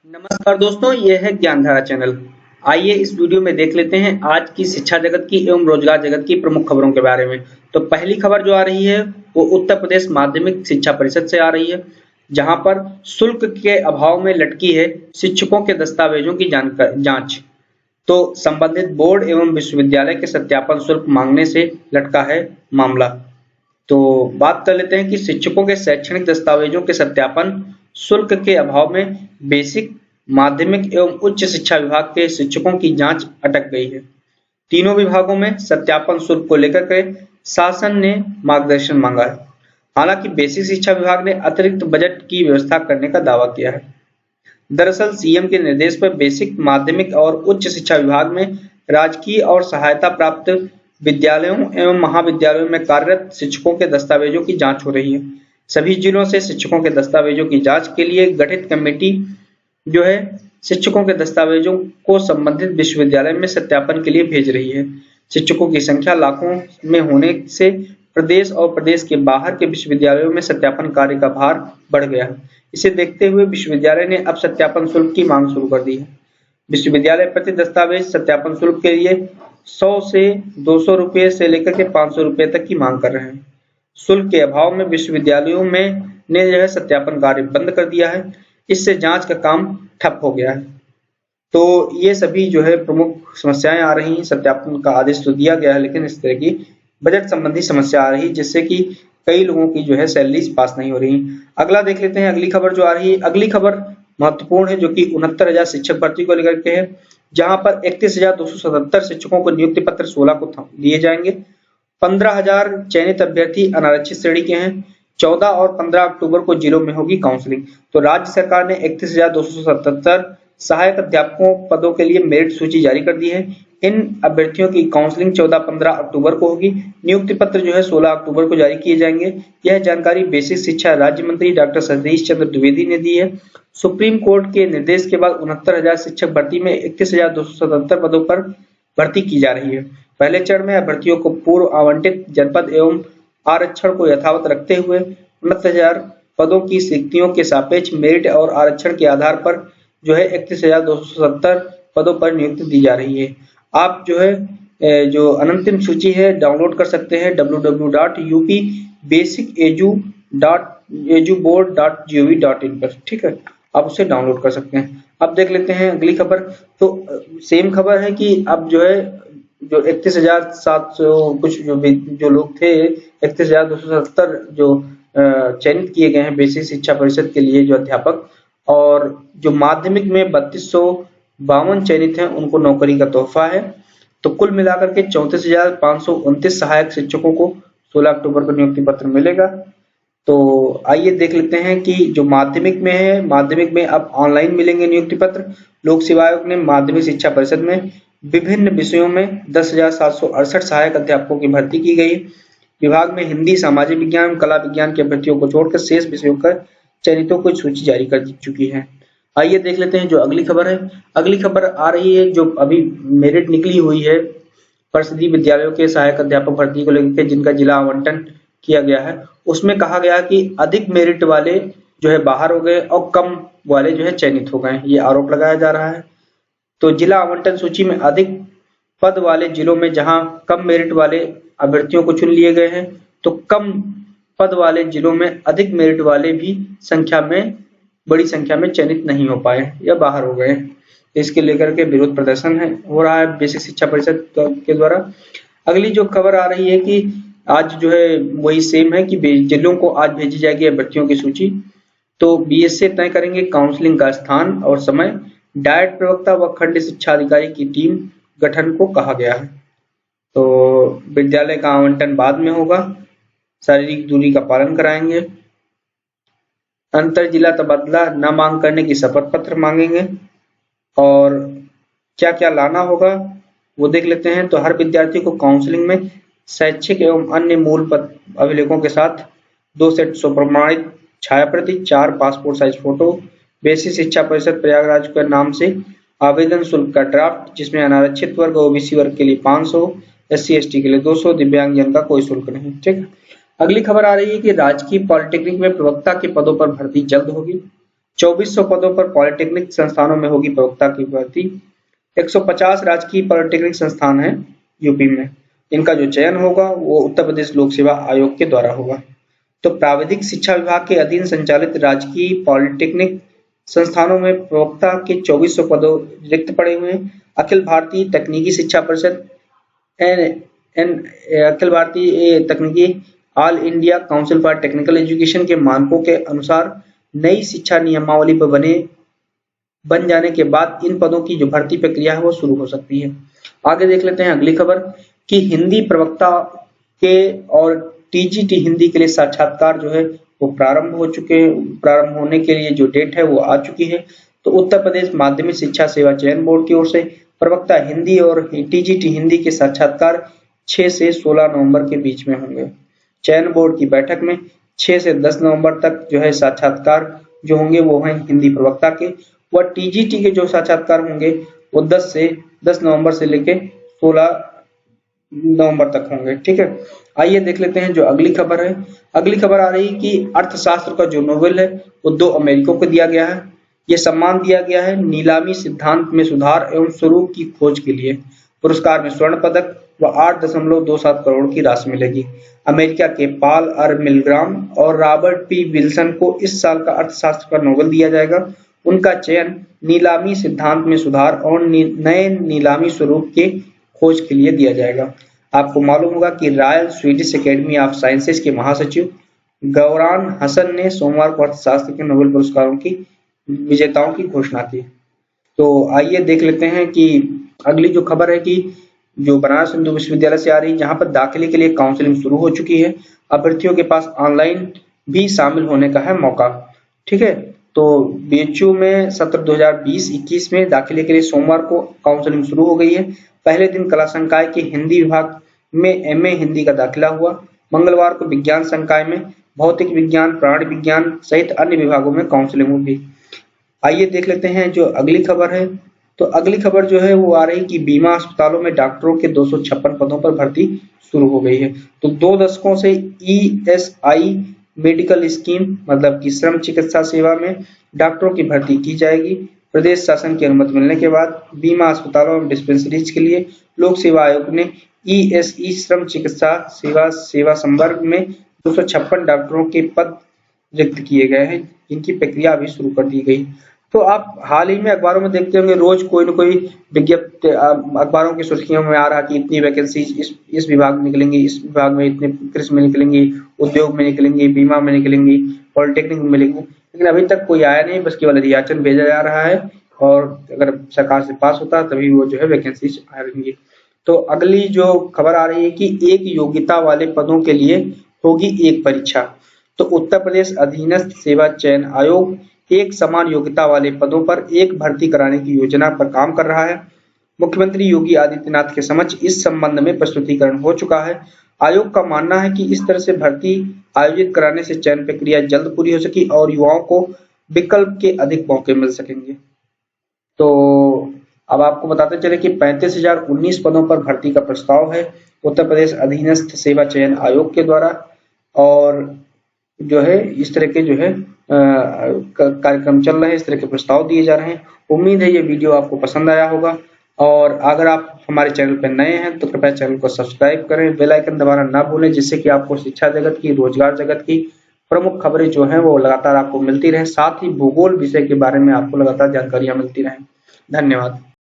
नमस्कार दोस्तों, ये है ज्ञानधारा चैनल। आइए इस वीडियो में देख लेते हैं आज की शिक्षा जगत की एवं रोजगार जगत की प्रमुख खबरों के बारे में। तो पहली खबर जो आ रही है वो उत्तर प्रदेश माध्यमिक शिक्षा परिषद से आ रही है, जहां पर शुल्क के अभाव में लटकी है शिक्षकों के दस्तावेजों की जांच। तो संबंधित बोर्ड एवं विश्वविद्यालय के सत्यापन शुल्क मांगने से लटका है मामला। तो बात कर लेते हैं कि शिक्षकों के शैक्षणिक दस्तावेजों के सत्यापन शुल्क के अभाव में बेसिक, माध्यमिक एवं उच्च शिक्षा विभाग के शिक्षकों की जांच अटक गई है। तीनों विभागों में सत्यापन शुल्क को लेकर के शासन ने मार्गदर्शन मांगा है। हालांकि बेसिक शिक्षा विभाग ने अतिरिक्त बजट की व्यवस्था करने का दावा किया है। दरअसल सीएम के निर्देश पर बेसिक, माध्यमिक और उच्च शिक्षा विभाग में राजकीय और सहायता प्राप्त विद्यालयों एवं महाविद्यालयों में कार्यरत शिक्षकों के दस्तावेजों की जांच हो रही है। सभी जिलों से शिक्षकों के दस्तावेजों की जांच के लिए गठित कमेटी जो है शिक्षकों के दस्तावेजों को संबंधित विश्वविद्यालय में सत्यापन के लिए भेज रही है। शिक्षकों की संख्या लाखों में होने से प्रदेश और प्रदेश के बाहर के विश्वविद्यालयों में सत्यापन कार्य का भार बढ़ गया है। इसे देखते हुए विश्वविद्यालय ने अब सत्यापन शुल्क की मांग शुरू कर दी है। विश्वविद्यालय प्रति दस्तावेज सत्यापन शुल्क के लिए 100 से 200 रुपये से लेकर के 500 रुपये तक की मांग कर रहे हैं। शुल्क के अभाव में विश्वविद्यालयों में ने जो है सत्यापन कार्य बंद कर दिया है। इससे जांच का काम ठप हो गया है। तो ये सभी जो है प्रमुख समस्याएं आ रही हैं। सत्यापन का आदेश तो दिया गया है, लेकिन इस तरह की बजट संबंधी समस्या आ रही है, जिससे कि कई लोगों की जो है सैलरीज पास नहीं हो रही। अगला देख लेते हैं, अगली खबर जो आ रही है। अगली खबर महत्वपूर्ण है, जो कि 69,000 शिक्षक भर्ती को लेकर के है, जहां पर 31,277 शिक्षकों को नियुक्ति पत्र 16 को दिए जाएंगे। 15,000 चयनित अभ्यर्थी अनारक्षित श्रेणी के हैं। 14 और 15 अक्टूबर को जिलों में होगी काउंसलिंग। तो राज्य सरकार ने 31,277 सहायक अध्यापकों पदों के लिए मेरिट सूची जारी कर दी है। इन अभ्यर्थियों की काउंसलिंग 14-15 अक्टूबर को होगी। नियुक्ति पत्र जो है 16 अक्टूबर को जारी किए जाएंगे। यह जानकारी बेसिक शिक्षा राज्य मंत्री डॉक्टर सतीश चंद्र द्विवेदी ने दी है। सुप्रीम कोर्ट के निर्देश के बाद 69,000 शिक्षक भर्ती में 31,277 पदों पर भर्ती की जा रही है। पहले चरण में अभ्यर्थियों को पूर्व आवंटित जनपद एवं आरक्षण को यथावत रखते हुए 69,000 पदों की रिक्तियों के सापेक्ष मेरिट और आरक्षण के आधार पर जो है 31,277 पदों पर नियुक्ति दी जा रही है। आप जो है जो अंतिम सूची है डाउनलोड कर सकते हैं www.upbasicedu.board.gov.in पर। ठीक है, आप उसे डाउनलोड कर सकते हैं। अब देख लेते हैं अगली खबर। तो सेम खबर है कि अब जो है जो 31,700 कुछ जो लोग थे, 31,277 जो चयनित किए गए हैं बेसिक शिक्षा परिषद के लिए जो अध्यापक, और जो माध्यमिक में 3252 चयनित हैं, उनको नौकरी का तोहफा है। तो कुल मिलाकर के 34,529 सहायक शिक्षकों को 16 अक्टूबर को नियुक्ति पत्र मिलेगा। तो आइए देख लेते हैं कि जो माध्यमिक में है, माध्यमिक में अब ऑनलाइन मिलेंगे नियुक्ति पत्र। लोक सेवा आयोग ने माध्यमिक शिक्षा परिषद में विभिन्न विषयों में 10,768 सहायक अध्यापकों की भर्ती की गई। विभाग में हिंदी, सामाजिक विज्ञान, कला विज्ञान के अभ्यर्थियों को छोड़कर शेष विषयों का चयनितों को सूची जारी कर चुकी है। आइए देख लेते हैं जो अगली खबर है। अगली खबर आ रही है जो अभी मेरिट निकली हुई है परिषदीय विद्यालयों के सहायक अध्यापक भर्ती को लेकर, जिनका जिला आवंटन किया गया है। उसमें कहा गया कि अधिक मेरिट वाले जो है बाहर हो गए और कम वाले जो है चयनित हो गए, ये आरोप लगाया जा रहा है। तो जिला आवंटन सूची में अधिक पद वाले जिलों में जहां कम मेरिट वाले अभ्यर्थियों को चुन लिए गए हैं, तो कम पद वाले जिलों में अधिक मेरिट वाले भी बड़ी संख्या में चयनित नहीं हो पाए या बाहर हो गए। इसके लेकर के विरोध प्रदर्शन हो रहा है बेसिक शिक्षा परिषद के द्वारा। अगली जो खबर आ रही है कि आज जो है वही सेम है कि जिलों को आज भेजी जाएगी अभ्यर्थियों की सूची। तो बीएसए तय करेंगे काउंसलिंग का स्थान और समय। डायट प्रवक्ता व खंड शिक्षा अधिकारी की टीम गठन को कहा गया है। तो विद्यालय का आवंटन बाद में होगा। शारीरिक दूरी का पालन कराएंगे। अंतर जिला तबादला न मांग करने की शपथ पत्र मांगेंगे। और क्या क्या लाना होगा वो देख लेते हैं। तो हर विद्यार्थी को काउंसलिंग में शैक्षिक एवं अन्य मूल अभिलेखों के साथ 2 सेट स्वप्रमाणित छाया प्रति, 4 पासपोर्ट साइज फोटो, बेसिक शिक्षा परिषद प्रयागराज के नाम से आवेदन शुल्क का ड्राफ्ट, जिसमें अनारक्षित वर्ग ओबीसी वर्ग के लिए 500, SC ST के लिए 200, दिव्यांग जन का कोई शुल्क नहीं। ठीक है। अगली खबर आ रही है कि राजकीय पॉलिटेक्निक में प्रवक्ता के पदों पर भर्ती जल्द होगी। 2400 पदों पर पॉलिटेक्निक संस्थानों में होगी प्रवक्ता की भर्ती। 150 राजकीय पॉलिटेक्निक संस्थान है यूपी में, इनका जो चयन होगा वो उत्तर प्रदेश लोक सेवा आयोग के द्वारा होगा। तो प्राविधिक शिक्षा विभाग के अधीन संचालित राजकीय पॉलिटेक्निक संस्थानों में प्रवक्ता के 2400 पदों रिक्त पड़े हुए हैं। अखिल भारतीय तकनीकी शिक्षा परिषद अखिल भारतीय तकनीकी all India council for technical education के मानकों के अनुसार नई शिक्षा नियमावली पर बन जाने के बाद इन पदों की जो भर्ती प्रक्रिया है वो शुरू हो सकती है। आगे देख लेते हैं अगली खबर कि हिंदी प्रवक्ता के और टीजीटी हिंदी के लिए साक्षात्कार जो है वो प्रारंभ होने के लिए जो डेट है वो आ चुकी है। तो उत्तर प्रदेश माध्यमिक शिक्षा सेवा चयन बोर्ड की ओर से प्रवक्ता हिंदी और टीजीटी हिंदी के साक्षात्कार 6 से 16 नवंबर के बीच में होंगे। चयन बोर्ड की बैठक में 6 से 10 नवंबर तक जो है साक्षात्कार जो होंगे वो हैं हिंदी प्रवक्ता के, व टीजीटी के जो साक्षात्कार होंगे वो 10 नवंबर से लेके 16 नवंबर तक होंगे। ठीक है, आइए देख लेते हैं जो अगली खबर है। अगली खबर आ रही कि अर्थशास्त्र का जो नोबेल है वो 2 अमेरिकियों को दिया गया है। ये सम्मान दिया गया है नीलामी सिद्धांत में सुधार एवं स्वरूप की खोज के लिए। पुरस्कार में स्वर्ण पदक व 8.27 करोड़ की राशि मिलेगी। अमेरिका के पॉल आर मिलग्राम और रॉबर्ट पी विल्सन को इस साल का अर्थशास्त्र का नोबेल दिया जाएगा। उनका चयन नीलामी सिद्धांत में सुधार और नए नीलामी स्वरूप के खोज के लिए दिया जाएगा। आपको मालूम होगा कि royal Swedish academy of sciences के महासचिव गौरान हसन ने सोमवार को अर्थशास्त्र के नोबेल पुरस्कारों की विजेताओं की घोषणा की। तो आइए देख लेते हैं कि अगली जो खबर है कि जो बनारस हिंदू विश्वविद्यालय से आ रही है, जहां पर दाखिले के लिए काउंसलिंग शुरू हो चुकी है। अभ्यर्थियों के पास ऑनलाइन भी शामिल होने का है मौका। ठीक है, तो बीएचयू में सत्र 2020-21 में दाखिले के लिए सोमवार को काउंसलिंग शुरू हो गई है। पहले दिन कला संकाय के हिंदी विभाग में एमए हिंदी का दाखिला हुआ। मंगलवार को विज्ञान संकाय में भौतिक विज्ञान, प्राणी विज्ञान सहित अन्य विभागों में काउंसलिंग होगी। आइए देख लेते हैं जो अगली खबर है। तो अगली खबर जो है वो आ रही कि बीमा अस्पतालों में डॉक्टरों के 256 पदों पर भर्ती शुरू हो गई है। तो 2 दशकों से ईएसआई मेडिकल स्कीम मतलब कि श्रम चिकित्सा सेवा में डॉक्टरों की भर्ती की जाएगी। प्रदेश शासन की अनुमति मिलने के बाद बीमा अस्पतालों और डिस्पेंसरीज के लिए लोक सेवा आयोग ने ईएसई श्रम चिकित्सा सेवा संवर्ग में 256 डॉक्टरों के पद रिक्त किए गए हैं, जिनकी प्रक्रिया अभी शुरू कर दी गई। तो आप हाल ही में अखबारों में देखते होंगे रोज कोई न कोई विज्ञप्ति अखबारों की सुर्खियों में आ रहा कि इतनी वैकेंसी इस विभाग में निकलेंगी, इस विभाग में इतने कृषि में निकलेंगी, उद्योग में निकलेंगी, बीमा में निकलेंगी, पॉलिटेक्निक में मिलेंगी, लेकिन अभी तक कोई आया नहीं, बस केवल रियाचन भेजा जा रहा है और अगर सरकार से पास होता तभी वो जो है वैकेंसी आ रहेंगी। तो अगली जो खबर आ रही है कि एक योग्यता वाले पदों के लिए होगी एक परीक्षा। तो उत्तर प्रदेश अधीनस्थ सेवा चयन आयोग एक समान योग्यता वाले पदों पर एक भर्ती कराने की योजना पर काम कर रहा है। मुख्यमंत्री योगी आदित्यनाथ के समक्ष इस संबंध में प्रस्तुतिकरण हो चुका है। आयोग का मानना है कि इस तरह से भर्ती आयोजित कराने से चयन प्रक्रिया जल्द पूरी हो सकी और युवाओं को विकल्प के अधिक मौके मिल सकेंगे। तो अब आपको बताते चले कि 35,019 पदों पर भर्ती का प्रस्ताव है उत्तर प्रदेश अधीनस्थ सेवा चयन आयोग के द्वारा, और जो है इस तरह के जो है कार्यक्रम चल रहे हैं, इस तरह के प्रस्ताव दिए जा रहे हैं। उम्मीद है ये वीडियो आपको पसंद आया होगा, और अगर आप हमारे चैनल पर नए हैं तो कृपया चैनल को सब्सक्राइब करें, बेल आइकन दबाना ना भूलें, जिससे कि आपको शिक्षा जगत की, रोजगार जगत की प्रमुख खबरें जो हैं वो लगातार आपको मिलती रहे। साथ ही भूगोल विषय के बारे में आपको लगातार जानकारियां मिलती रहें। धन्यवाद।